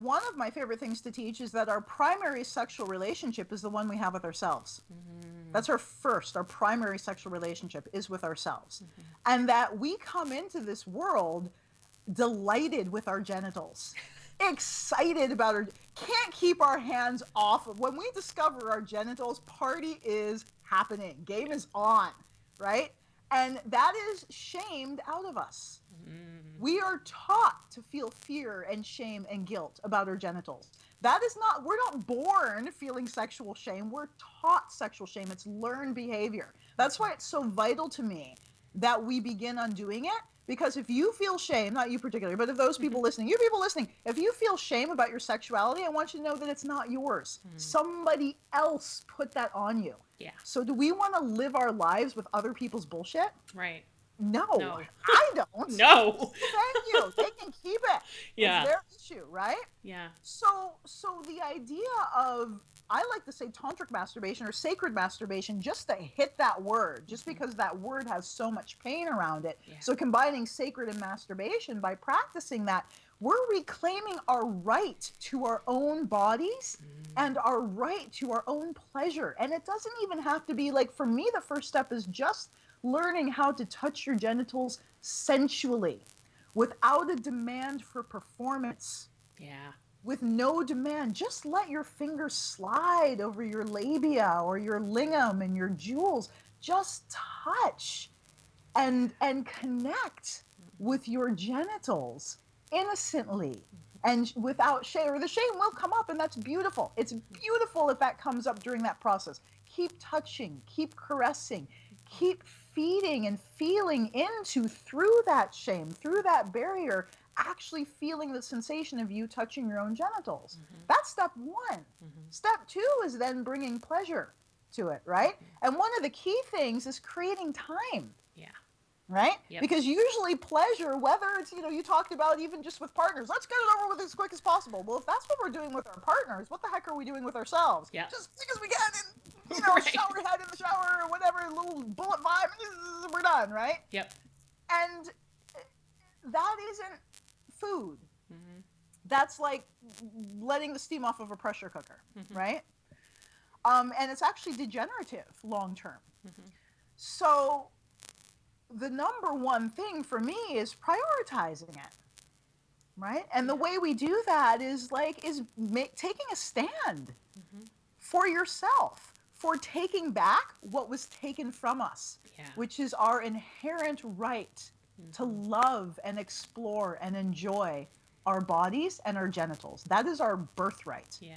one of my favorite things to teach is that our primary sexual relationship is the one we have with ourselves. That's our primary sexual relationship is with ourselves. And that we come into this world delighted with our genitals, excited about our, can't keep our hands off of, when we discover our genitals, party is happening, game is on, right? And that is shamed out of us. We are taught to feel fear and shame and guilt about our genitals. That is not, we're not born feeling sexual shame. We're taught sexual shame. It's learned behavior. That's why it's so vital to me that we begin undoing it. Because if you feel shame, not you particularly, but if those people listening, you people listening, if you feel shame about your sexuality, I want you to know that it's not yours. Somebody else put that on you. Yeah. So do we want to live our lives with other people's bullshit? Right. No, No. I don't. No. Thank you. They can keep it. Yeah. It's their issue, right? Yeah. So the idea of, I like to say tantric masturbation or sacred masturbation, just to hit that word, just because that word has so much pain around it. Yeah. So combining sacred and masturbation, by practicing that, we're reclaiming our right to our own bodies and our right to our own pleasure. And it doesn't even have to be like, for me, the first step is just learning how to touch your genitals sensually without a demand for performance. Yeah. With no demand, just let your fingers slide over your labia or your lingam and your jewels. Just touch and connect with your genitals innocently and without shame. Or the shame will come up, and that's beautiful. It's beautiful if that comes up during that process. Keep touching, keep caressing, keep feeding and feeling into, through that shame, through that barrier, actually feeling the sensation of you touching your own genitals. That's step one. Step two is then bringing pleasure to it, right? And one of the key things is creating time. Yeah. Right? Yep. Because usually pleasure, whether it's, you talked about even just with partners, let's get it over with as quick as possible. Well, if that's what we're doing with our partners, what the heck are we doing with ourselves? Yeah. Just as quick as we can, and, Right. shower head in the shower or whatever, a little bullet vibe, we're done, right? Yep. And that isn't food. That's like letting the steam off of a pressure cooker, right? And it's actually degenerative long term. So the number one thing for me is prioritizing it, right? And the way we do that is taking a stand for yourself, for taking back what was taken from us, which is our inherent right to love and explore and enjoy our bodies and our genitals. That is our birthright. Yeah.